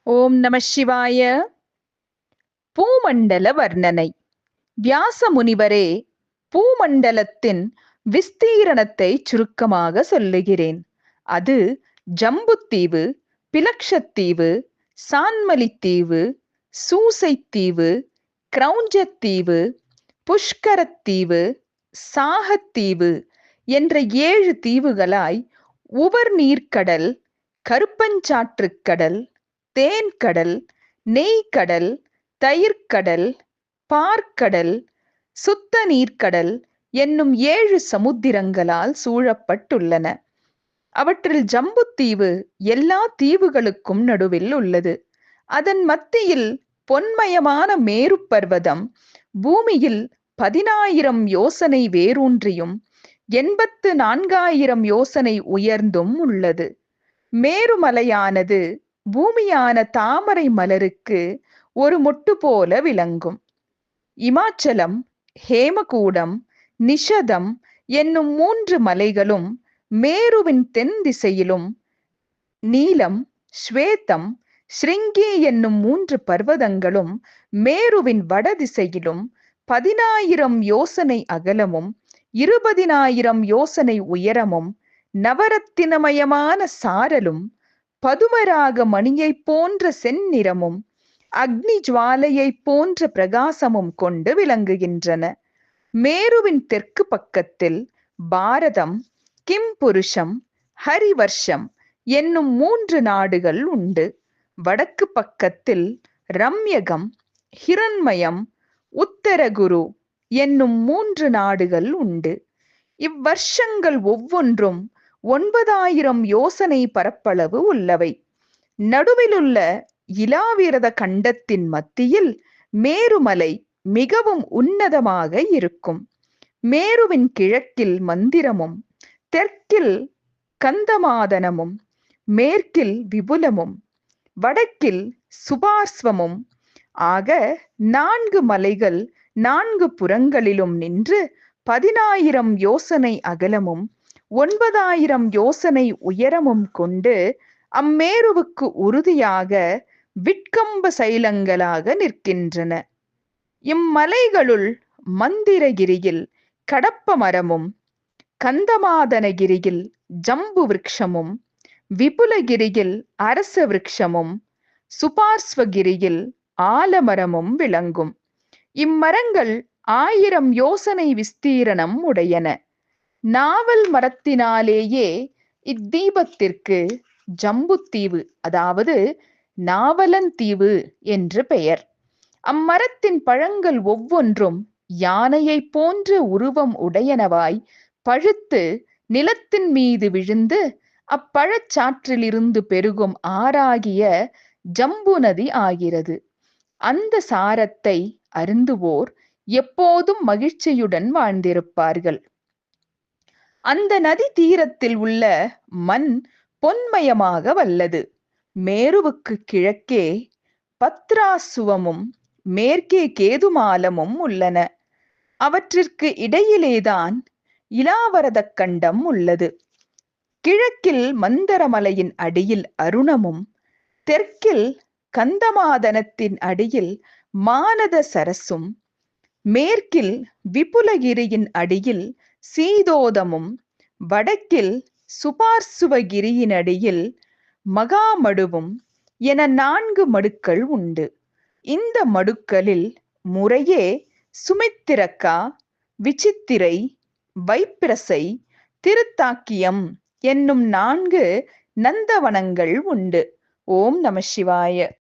ஓம் நம சிவாய. பூமண்டல வர்ணனை. வியாச முனிவரே, பூமண்டலத்தின் விஸ்தீரணத்தை சுருக்கமாக சொல்லுகிறேன். அது ஜம்புத்தீவு, பிலக்ஷத்தீவு, சான்மலித்தீவு, சூசைத்தீவு, கிரௌஞ்சத்தீவு, புஷ்கரத்தீவு, சாகத்தீவு என்ற 7 தீவுகளாய் உவர்நீர்க்கடல், கருப்பஞ்சாற்றுக்கடல், தேன்கடல், நெய்க்கடல், தயிர்க்கடல், பாற்கடல், சுத்த நீர்க்கடல் என்னும் 7 சமுத்திரங்களால் சூழப்பட்டுள்ளன. அவற்றில் ஜம்புத்தீவு எல்லா தீவுகளுக்கும் நடுவில் உள்ளது. அதன் மத்தியில் பொன்மயமான மேரு பர்வதம் பூமியில் 10,000 யோசனை வேரூன்றியும் 84,000 யோசனை உயர்ந்தும் உள்ளது. மேருமலையானது பூமியான தாமரை மலருக்கு ஒரு மொட்டு போல விளங்கும். இமாச்சலம், ஹேமகூடம், நிஷதம் என்னும் 3 மலைகளும் மேருவின் தென் திசையிலும், நீலம், ஸ்வேதம், ஸ்ருங்கி என்னும் 3 பர்வதங்களும் மேருவின் வடதிசையிலும் 10,000 யோசனை அகலமும் 20,000 யோசனை உயரமும் நவரத்தினமயமான சாரலும் பதுமராக மணியைப் போன்ற செந்நிறமும் அக்னி ஜுவாலையைப் போன்ற பிரகாசமும் கொண்டு விளங்குகின்றன. மேருவின் தெற்கு பக்கத்தில் பாரதம், கிம்புருஷம், ஹரிவர்ஷம் என்னும் 3 நாடுகள் உண்டு. வடக்கு பக்கத்தில் ரம்யகம், ஹிரண்மயம், உத்தரகுரு என்னும் 3 நாடுகள் உண்டு. இவ்வர்ஷங்கள் ஒவ்வொன்றும் 9,000 யோசனை பரப்பளவு உள்ளவை. நடுவிலுள்ள இலாவிரத கண்டத்தின் மத்தியில் மேருமலை மிகவும் உன்னதமாக இருக்கும். மேருவின் கிழக்கில் மந்திரமும், தெற்கில் கந்தமாதனமும், மேற்கில் விபுலமும், வடக்கில் சுபார்ஸ்வமும் ஆக 4 மலைகள் 4 புறங்களிலும் நின்று 10,000 யோசனை அகலமும் 9,000 யோசனை உயரமும் கொண்டு அம்மேருவுக்கு உறுதியாக விட்கம்ப சைலங்களாக நிற்கின்றன. இம்மலைகளுள் மந்திரகிரியில் கடப்ப மரமும், கந்தமாதனகிரியில் ஜம்பு விருட்சமும், விபுலகிரியில் அரச விருட்சமும், சுபார்ஸ்வகிரியில் ஆலமரமும் விளங்கும். இம்மரங்கள் 1000 யோசனை விஸ்தீரணம் உடையன. நாவல் மரத்தினாலேயே இத்தீபத்திற்கு ஜம்புத்தீவு, அதாவது நாவலந்தீவு என்று பெயர். அம்மரத்தின் பழங்கள் ஒவ்வொன்றும் யானையைப் போன்ற உருவம் உடையனவாய் பழுத்து நிலத்தின் மீது விழுந்து அப்பழச்சாற்றிலிருந்து பெருகும் ஆறாகிய ஜம்பு நதி ஆகிறது. அந்த சாரத்தை அருந்துவோர் எப்போதும் மகிழ்ச்சியுடன் வாழ்ந்திருப்பார்கள். அந்த நதி தீரத்தில் உள்ள மண் பொன்மயமாக வல்லது. மேருவுக்கு கிழக்கே பத்ராசுவமும் மேற்கே கேதுமாலமும் உள்ளன. அவற்றிற்கு இடையிலேதான் இலாவரத கண்டம் உள்ளது. கிழக்கில் மந்தரமலையின் அடியில் அருணமும், தெற்கில் கந்தமாதனத்தின் அடியில் மானத சரசும், மேற்கில் விபுலகிரியின் அடியில் சீதோதமும், வடக்கில் சுபார்சுவகிரியின் அடியில் மகாமடுவும் என 4 மடுக்கள் உண்டு. இந்த மடுக்களில் முறையே சுமித்திரக்கா, விசித்திரை, வைப்பிரசை, திருத்தாக்கியம் என்னும் 4 நந்தவனங்கள் உண்டு. ஓம் நம சிவாய.